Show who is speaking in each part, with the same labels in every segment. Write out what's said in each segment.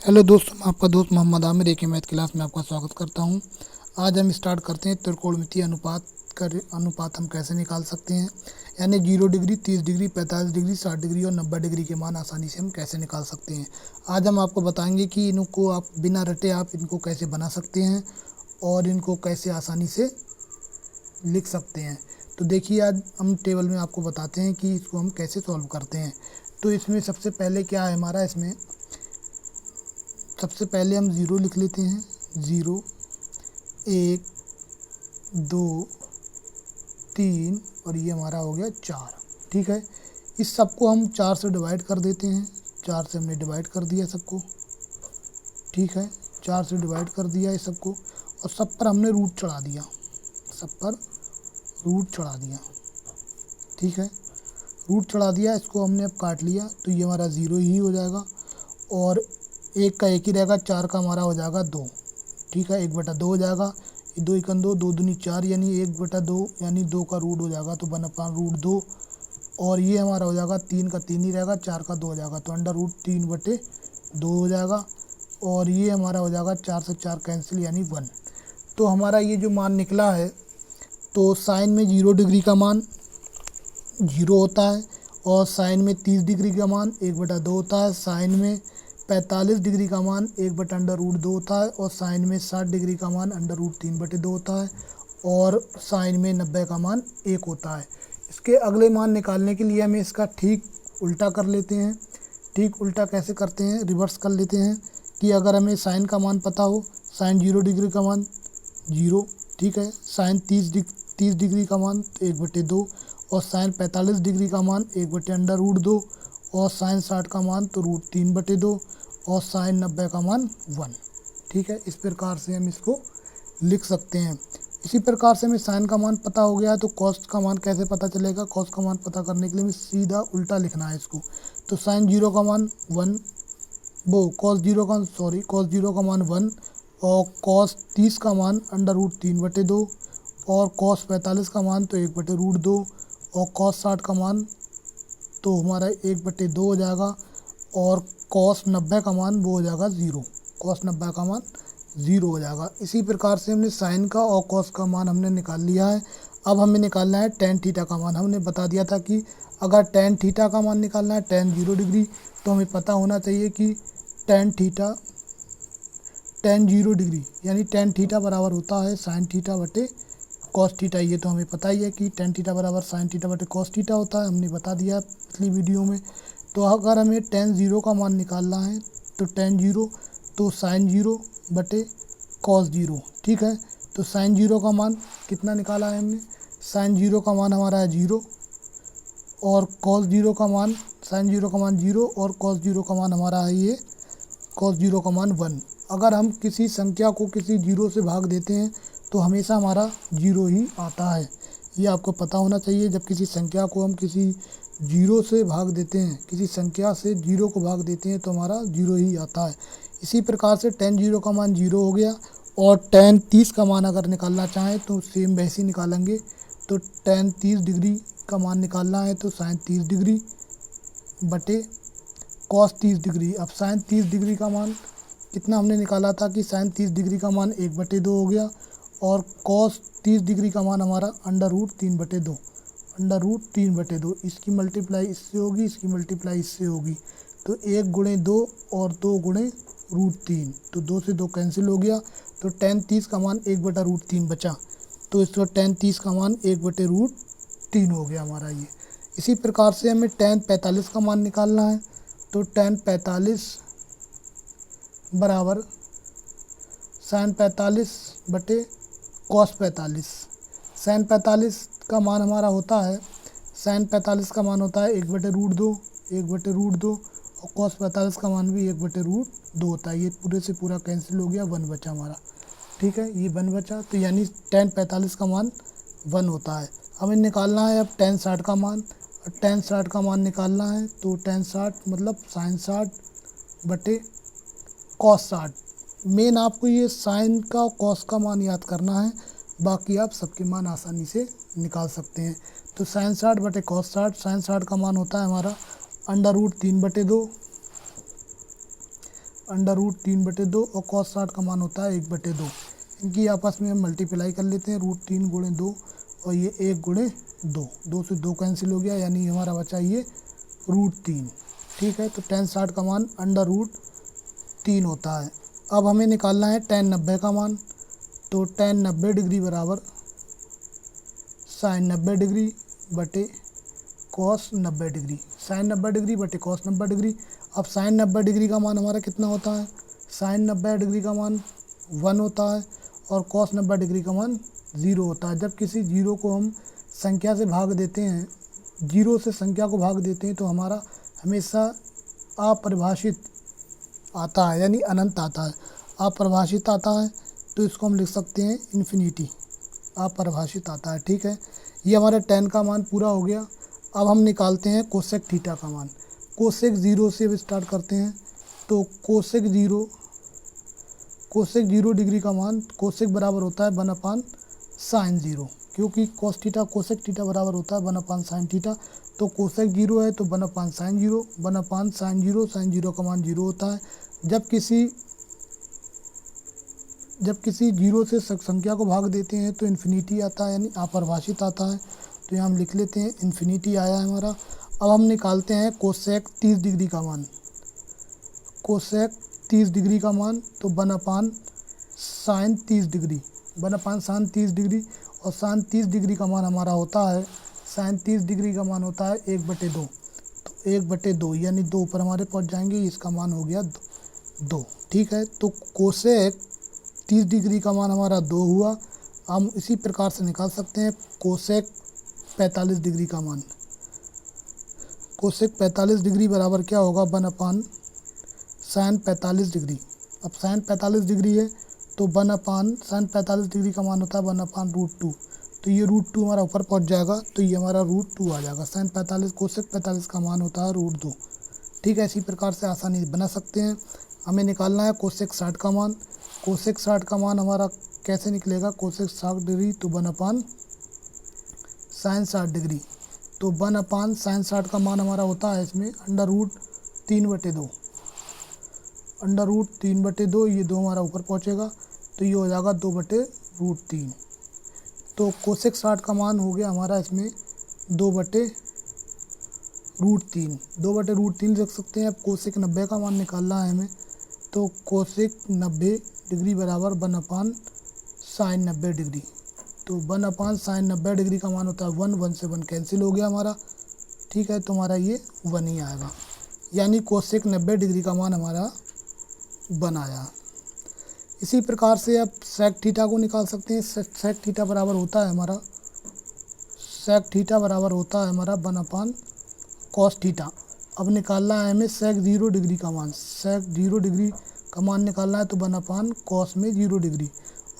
Speaker 1: Hello दोस्तों, मैं आपका दोस्त मोहम्मद आमिर एक मैथ क्लास में आपका स्वागत करता हूं। आज हम स्टार्ट करते हैं त्रिकोणमितीय अनुपात हम कैसे निकाल सकते हैं, यानी 0 डिग्री, 30 डिग्री, 45 डिग्री, 60 डिग्री और 90 डिग्री के मान आसानी से हम कैसे निकाल सकते हैं। आज हम आपको बताएंगे कि इनको आप बिना रटे आप इनको कैसे बना सकते हैं और इनको कैसे आसानी से लिख सकते हैं। तो देखिए, आज हम टेबल में आपको बताते हैं कि इसको हम कैसे सॉल्व करते हैं। तो इसमें सबसे पहले क्या है हमारा, इसमें सबसे पहले हम 0 लिख लेते हैं। 0, 1, 2, 3 और ये हमारा हो गया 4। ठीक है, इस सबको हम 4 से डिवाइड कर देते हैं। 4 से हमने डिवाइड कर दिया सबको। ठीक है, 4 से डिवाइड कर दिया इस सबको और सब पर हमने रूट चढ़ा दिया। सब पर रूट चढ़ा दिया। ठीक है, रूट चढ़ा दिया, इसको हमने अब काट लिया तो ये हमारा 0 ही हो जाएगा और 1 का 1 ही रहेगा। 4 का हमारा हो जाएगा 2। ठीक है, 1/2 हो जाएगा। 2 1 2, 2 दूनी 4 यानी 1/2 यानी 2 का रूट हो जाएगा तो 1/√2 और ये हमारा हो जाएगा 3 का 3 ही रहेगा, 4 का 2 हो जाएगा तो √3/2 हो जाएगा और ये हमारा हो जाएगा 4 से 4 कैंसिल यानी 1। तो हमारा ये जो मान निकला है, तो साइन में 0 डिग्री का मान 0 होता है और साइन में 30 डिग्री का मान 1/2 होता है। साइन में 45 डिग्री का मान 1/√2 होता है और साइन में 60 डिग्री का मान √3/2 होता है और साइन में 90 का मान 1 होता है। इसके अगले मान निकालने के लिए हमें इसका ठीक उल्टा कर लेते हैं। ठीक उल्टा कैसे करते हैं, रिवर्स कर लेते हैं कि अगर हमें साइन का मान पता हो, साइन 0 डिग्री का मान 0। ठीक है, साइन 30 डिग्री का मान 1/2 और साइन 45 डिग्री का मान 1/√2 और साइन 60 का मान तो √3/2 और साइन 90 का मान 1। ठीक है, इस प्रकार से हम इसको लिख सकते हैं। इसी प्रकार से हमें साइन का मान पता हो गया तो कॉस का मान कैसे पता चलेगा। कॉस का मान पता करने के लिए हमें सीधा उल्टा लिखना है इसको। तो साइन 0 का मान 1, कॉस 0 का मान 1 और कॉस 30 का मान √3/2 और कॉस 45 का मान तो 1/√2 और कॉस 60 का मान तो हमारा 1/2 हो जाएगा और कॉस 90 का मान वो हो जाएगा 0। कॉस 90 का मान 0 हो जाएगा। इसी प्रकार से हमने साइन का और कॉस का मान हमने निकाल लिया है। अब हमें निकालना है टेन थीटा का मान। हमने बता दिया था कि अगर टेन थीटा का मान निकालना है, टेन 0 डिग्री, तो हमें पता होना चाहिए कि टेन 0 डिग्री यानी टेन थीटा बराबर होता है साइन थीटा बटे कॉस थीटा। ये तो हमें पता ही है कि टेन थीटा बराबर साइन थीटा बटे कॉस थीटा होता है, हमने बता दिया पिछली वीडियो में। तो अगर हमें टेन 0 का मान निकालना है तो टेन 0 तो साइन 0 बटे कॉस 0। ठीक है, तो साइन 0 का मान कितना निकाला है हमने, साइन 0 का मान हमारा है 0 और कॉस 0 का मान, साइन 0 का मान 0 और कॉस 0 का मान हमारा है ये कॉस 0 का मान 1। अगर हम किसी संख्या को किसी 0 से भाग देते हैं तो हमेशा हमारा 0 ही आता है। ये आपको पता होना चाहिए। जब किसी संख्या को हम किसी 0 से भाग देते हैं, किसी संख्या से 0 को भाग देते हैं तो हमारा 0 ही आता है। इसी प्रकार से टेन 0 का मान 0 हो गया और टेन 30 का मान अगर निकालना चाहें तो सेम वैसे ही निकालेंगे। तो टेन 30 डिग्री का मान निकालना है तो साइन 30 डिग्री बटे कॉस 30 डिग्री। अब साइन 30 डिग्री का मान कितना हमने निकाला था कि साइन 30 डिग्री का मान 1/2 हो गया और कॉस 30 डिग्री का मान हमारा √3/2। √3/2 इसकी मल्टीप्लाई इससे होगी, इसकी मल्टीप्लाई इससे होगी तो 1 गुणे 2 और 2 गुणे √3 तो 2 से 2 कैंसिल हो गया। तो टेन 30 का मान 1/√3 बचा तो इसको टेन 30 का मान 1/√3 हो गया हमारा ये। इसी प्रकार से हमें टेन 45 का मान निकालना है तो टेन 45 बराबर साइन 45 बटे कॉस 45। साइन 45 का मान हमारा होता है, साइन 45 का मान होता है 1/√2 और कॉस 45 का मान भी 1/√2 होता है। ये पूरे से पूरा कैंसिल हो गया, 1 बचा हमारा। ठीक है, ये 1 बचा तो यानी टेन 45 का मान 1 होता है। हमें निकालना है अब टेन 60 का मान। टेन 60 का मान निकालना है तो टेन 60 मतलब साइन 60 बटे कॉस 60। मेन आपको ये साइन का और कॉस का मान याद करना है, बाकी आप सबके मान आसानी से निकाल सकते हैं। तो साइन 60 बटे कॉस 60, साइन 60 का मान होता है हमारा √3/2 √3/2 और cos 60 का मान होता है 1/2। इनकी आपस में हम मल्टीप्लाई कर लेते हैं, √3 गुणे 2 और ये 1 गुणे 2, 2 से 2 कैंसिल हो गया, यानी हमारा बचा ये √3। ठीक है, तो tan 60 का मान √3 होता है। अब हमें निकालना है tan 90 का मान, तो tan 90 डिग्री बराबर sin 90 डिग्री बटे cos 90 डिग्री, sin 90 डिग्री बटे cos 90 डिग्री। अब sin 90 डिग्री का मान हमारा कितना होता है, sin 90 डिग्री का मान 1 होता है और cos 90 डिग्री का मान 0 होता है। जब किसी जीरो को हम संख्या से भाग देते हैं, जीरो से संख्या को भाग देते हैं, तो हमारा हमेशा अपरिभाषित आता है, यानी अनंत आता है। अपरिभाषित आता है तो इसको हम लिख सकते हैं इन्फिनिटी, अपरिभाषित आता है। ठीक है, ये हमारे tan का मान पूरा हो गया। अब हम निकालते हैं कोसेक थीटा का मान। कोसेक 0 से अब स्टार्ट करते हैं, तो कोसेक 0 डिग्री का मान, कोसेक बराबर होता है 1/sin 0, क्योंकि cos थीटा कोसेक थीटा बराबर होता है 1/sin थीटा। तो कोसेक 0 है तो 1/sin 0, 1/sin 0, sin 0 का मान 0 होता है। जब किसी जीरो से संख्या को भाग देते हैं तो इन्फिनिटी आता है, यानी अपरिभाषित आता है। तो यहाँ हम लिख लेते हैं इन्फिनिटी आया है हमारा। अब हम निकालते हैं कोसेक 30 डिग्री का मान। कोसेक 30 डिग्री का मान तो 1/sin 30 डिग्री, 1/sin 30 डिग्री, और sin 30 डिग्री का मान हमारा होता है, sin 30 डिग्री का मान होता है 1/2। तो 1/2 यानी 2 ऊपर हमारे पहुँच जाएंगे, इसका मान हो गया 2। ठीक है, तो कोसेक 30 डिग्री का मान हमारा 2 हुआ। हम इसी प्रकार से निकाल सकते हैं कोसेक 45 डिग्री का मान। कोसेक 45 डिग्री बराबर क्या होगा, 1/sin 45 डिग्री। अब sin 45 डिग्री है तो 1/sin 45 डिग्री का मान होता है 1/√2। तो ये √2 हमारा ऊपर पहुंच जाएगा, तो ये हमारा √2 आ जाएगा। sin 45 कोसेक 45 का मान होता है √2। ठीक है, इसी प्रकार से आसानी बना सकते हैं। हमें निकालना है कोसेक 60 का मान। कोसेक 60 का मान हमारा कैसे निकलेगा, कोसेक 60 डिग्री तो 1/sin 60 डिग्री, तो 1/sin 60 का मान हमारा होता है इसमें √3/2, √3/2, ये 2 हमारा ऊपर पहुंचेगा, तो ये हो जाएगा 2/√3। तो कोसेक 60 का मान हो गया हमारा इसमें 2/√3, 2/√3 लिख सकते हैं। अब कोसेक 90 का मान निकालना है हमें, तो कोसेक 90 डिग्री बराबर 1/sin 90 डिग्री। तो 1/sin 90 डिग्री का मान होता है 1, 1 से 1 कैंसिल हो गया हमारा। ठीक है, तो हमारा ये 1 ही आएगा, यानी कोसेक 90 डिग्री का मान हमारा 1 आया। इसी प्रकार से अब सेक थीटा को निकाल सकते हैं। सेक थीटा बराबर होता है हमारा, सेक थीटा बराबर होता है हमारा 1/cos थीटा। अब निकालना है हमें सेक 0 डिग्री का मान। सेक 0 डिग्री का मान निकालना है तो 1/cos में 0 डिग्री,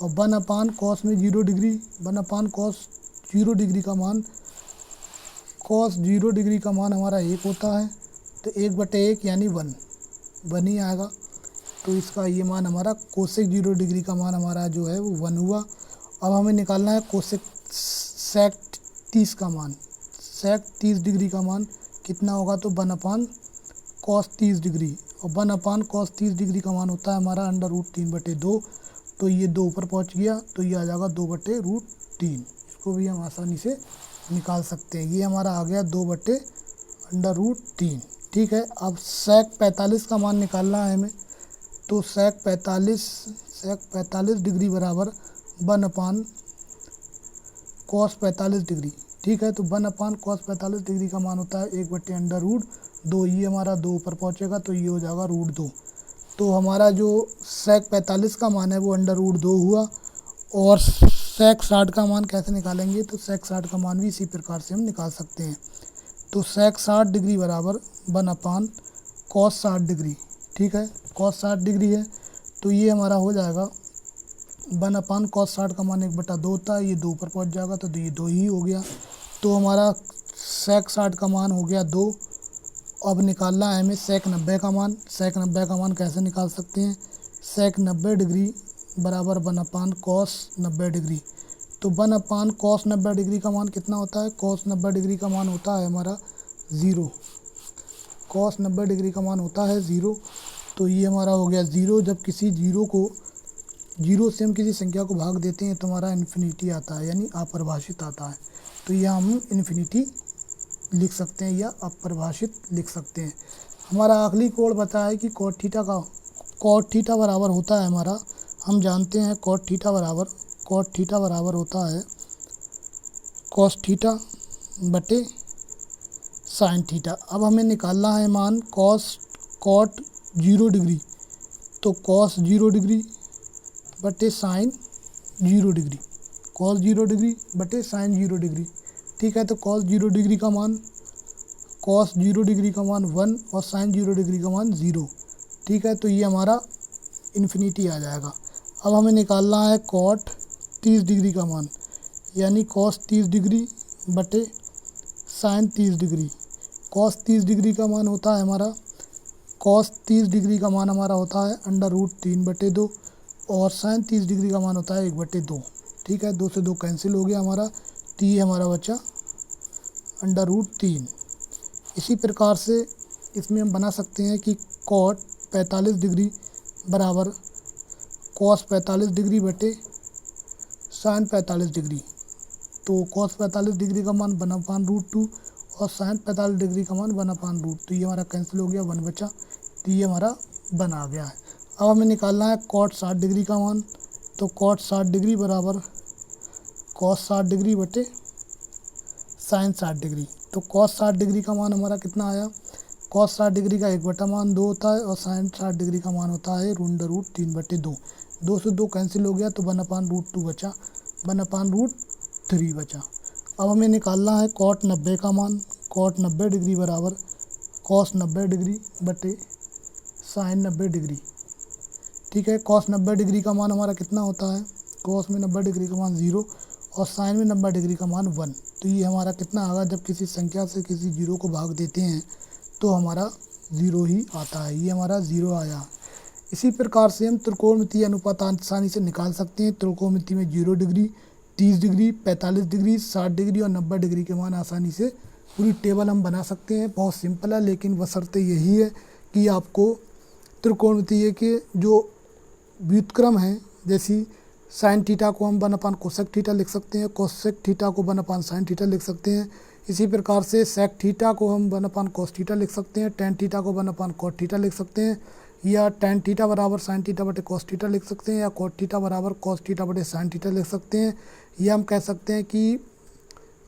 Speaker 1: और 1/cos में 0 डिग्री, 1/cos 0 डिग्री का मान, cos 0 डिग्री का मान हमारा 1 होता है, तो 1/1 यानी 1 ही आएगा। तो इसका ये मान हमारा कोसेक 0 डिग्री का मान हमारा जो है वो 1 हुआ। अब हमें निकालना है कोसेक सेक 30 का मान। सेक 30 डिग्री का मान कितना होगा, तो 1/cos 30 डिग्री, और 1/cos 30 डिग्री का मान होता है हमारा √3/2। तो ये 2 ऊपर पहुंच गया, तो ये आ जाएगा 2/√3। इसको भी हम आसानी से निकाल सकते हैं। ये हमारा आ गया 2/√3। ठीक है, अब सेक 45 का मान निकालना है हमें, तो सेक 45 डिग्री बराबर 1/cos 45 डिग्री। ठीक है, तो 1/cos 45 डिग्री का मान होता है 1/√2। ये हमारा 2 ऊपर पहुंचेगा, तो ये हो जाएगा √2। तो हमारा जो सेक 45 का मान है वो √2 हुआ। और सेक 60 का मान कैसे निकालेंगे, तो सेक 60 का मान भी इसी प्रकार से हम निकाल सकते हैं। तो सेक 60 डिग्री बराबर 1/cos 60 डिग्री। ठीक है, cos 60 डिग्री है, तो ये हमारा हो जाएगा 1/cos 60 का मान 1/2 होता है, ये 2 ऊपर पहुंच जाएगा, तो ये 2 ही हो गया। तो हमारा सेक 60 का मान हो गया 2। अब निकालना है हमें सेक 90 का मान। सेक 90 का मान कैसे निकाल सकते हैं, सेक 90 डिग्री बराबर 1/cos 90 डिग्री। तो 1/cos 90 डिग्री का मान कितना होता है, cos 90 डिग्री का मान होता है हमारा 0, cos 90 डिग्री का मान होता है 0। तो ये हमारा हो गया 0। जब किसी जीरो से हम किसी संख्या को भाग देते हैं तो हमारा इन्फिनिटी आता है, यानी अपरिभाषित आता है। तो यह हम इन्फिनिटी लिख सकते हैं या अपरिभाषित लिख सकते हैं। हमारा आखिरी कोड बता है कि कॉट थीटा बराबर होता है हमारा, हम जानते हैं कॉट थीटा बराबर होता है कॉस थीटा बटे साइन थीटा। अब हमें निकालना है मान कॉट 0 डिग्री, तो कॉस 0 डिग्री बटे साइन 0 डिग्री, कॉस 0 डिग्री बटे साइन 0 डिग्री। ठीक है, तो कॉस 0 डिग्री का मान 1 और साइन 0 डिग्री का मान 0। ठीक है, तो ये हमारा इन्फिनिटी आ जाएगा। अब हमें निकालना है कॉट 30 डिग्री का मान, यानी कॉस 30 डिग्री बटे साइन 30 डिग्री। कॉस 30 डिग्री का मान होता है हमारा √3/2 और साइन 30 डिग्री का मान होता है 1/2। ठीक है, 2 से 2 कैंसिल हो गया हमारा, तो ये हमारा बचा √3। इसी प्रकार से इसमें हम बना सकते हैं कि कॉट 45 डिग्री बराबर कॉस 45 डिग्री बटे साइन 45 डिग्री। तो कॉस 45 डिग्री का मान 1/√2 और साइन 45 डिग्री का मान 1/√। तो ये हमारा कैंसिल हो गया, 1 बचा, तो ये हमारा 1 आ गया है। अब हमें निकालना है कॉट 60 डिग्री का मान, तो कॉट 60 डिग्री बराबर कॉस 60 डिग्री बटे साइन 60 डिग्री। तो कॉस 60 डिग्री का मान हमारा कितना आया, कॉस 60 डिग्री का 1/2 होता है और साइन 60 डिग्री का मान होता है √3/2। 2 से 2 कैंसिल हो गया, तो 1/√2 बचा, 1/√3 बचा। अब हमें निकालना है कॉट 90 का मान, कॉट 90 डिग्री बराबर कॉस 90 डिग्री बटे साइन 90 डिग्री। ठीक है, कॉस 90 डिग्री का मान हमारा कितना होता है, कॉस में 90 डिग्री का मान 0 और साइन में 90 डिग्री का मान 1। तो ये हमारा कितना आएगा, जब किसी संख्या से किसी 0 को भाग देते हैं तो हमारा 0 ही आता है, ये हमारा 0 आया। इसी प्रकार से हम त्रिकोणमितीय अनुपात आसानी से निकाल सकते हैं। त्रिकोणमिति में 0 डिग्री, 30 डिग्री, 45 डिग्री, 60 डिग्री और 90 डिग्री के मान आसानी से पूरी टेबल हम बना सकते हैं। बहुत सिंपल है, लेकिन बशर्ते यही है कि आपको त्रिकोणमितीय के जो व्युत्क्रम हैं, जैसी साइन थीटा को हम 1 कोसेक थीटा लिख सकते हैं, कोसेक थीटा को 1 साइन थीटा लिख सकते हैं। इसी प्रकार से सेक थीटा को हम 1 कोस थीटा लिख सकते हैं, टेन थीटा को 1 कॉट थीटा लिख सकते हैं, या टेन थीटा बराबर साइन थीटा बटे कोस थीटा लिख सकते हैं, या कॉट थीटा बराबर कोस थीटा बटे साइन थीटा लिख सकते हैं, या हम कह सकते हैं कि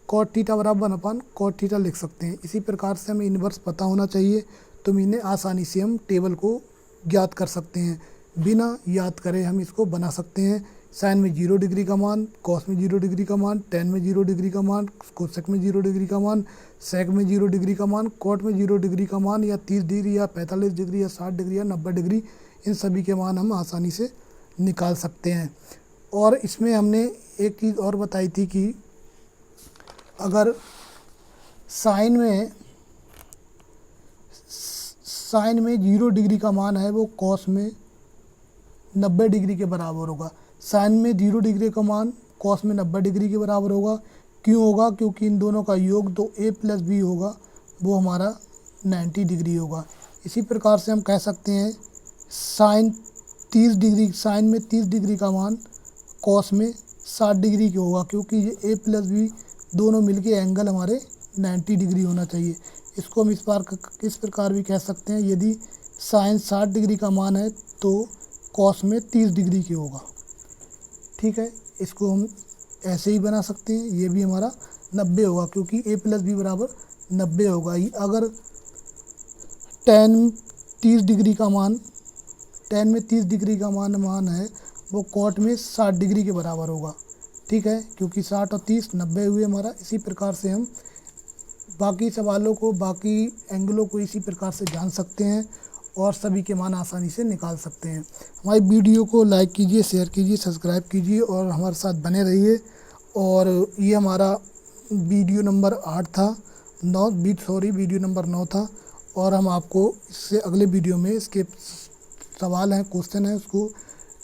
Speaker 1: कॉट थीटा बराबर 1 कॉट थीटा लिख सकते हैं। इसी प्रकार से हमें इन्वर्स पता होना चाहिए, तो इन्हें आसानी से हम टेबल को ज्ञात कर सकते हैं। बिना याद करे हम इसको बना सकते हैं। साइन में 0 डिग्री का मान, कॉस में 0 डिग्री का मान, टेन में 0 डिग्री का मान, कोसेक में 0 डिग्री का मान, सेक में 0 डिग्री का मान, कॉट में 0 डिग्री का मान, या 30 डिग्री या 45 डिग्री या 60 डिग्री या 90 डिग्री, इन सभी के मान हम आसानी से निकाल सकते हैं। और इसमें हमने एक चीज़ और बताई थी कि अगर साइन में 0 डिग्री का मान है वो कॉस में 90 डिग्री के बराबर होगा। साइन में 0 डिग्री का मान कॉस में 90 डिग्री के बराबर होगा। क्यों होगा, क्योंकि इन दोनों का योग तो a + b होगा, वो हमारा 90 डिग्री होगा। इसी प्रकार से हम कह सकते हैं साइन में 30 डिग्री का मान कॉस में 60 डिग्री के होगा, क्योंकि ये a + b दोनों मिलके एंगल हमारे 90 डिग्री होना चाहिए। इसको हम इस प्रकार भी कह सकते हैं, यदि साइन 60 डिग्री का मान है तो कॉस में 30 डिग्री के होगा। ठीक है, इसको हम ऐसे ही बना सकते हैं, ये भी हमारा 90 होगा, क्योंकि a + b बराबर 90 होगा। अगर टेन में 30 डिग्री का मान है वो कॉट में 60 डिग्री के बराबर होगा। ठीक है, क्योंकि 60 और 30 90 हुए हमारा। इसी प्रकार से हम बाकी सवालों को, बाकी एंगलों को इसी प्रकार से जान सकते हैं और सभी के मान आसानी से निकाल सकते हैं। हमारी वीडियो को लाइक कीजिए, शेयर कीजिए, सब्सक्राइब कीजिए और हमारे साथ बने रहिए। और ये हमारा वीडियो नंबर 8 था, वीडियो नंबर 9 था। और हम आपको इससे अगले वीडियो में इसके सवाल हैं, क्वेश्चन हैं, उसको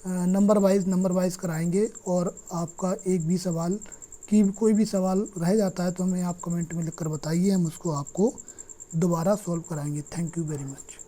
Speaker 1: नंबर वाइज कराएंगे। और आपका एक भी सवाल की कोई भी सवाल रह जाता है तो हमें आप कमेंट में लिखकर बताइए, हम उसको आपको दोबारा सॉल्व कराएंगे। Thank you very much.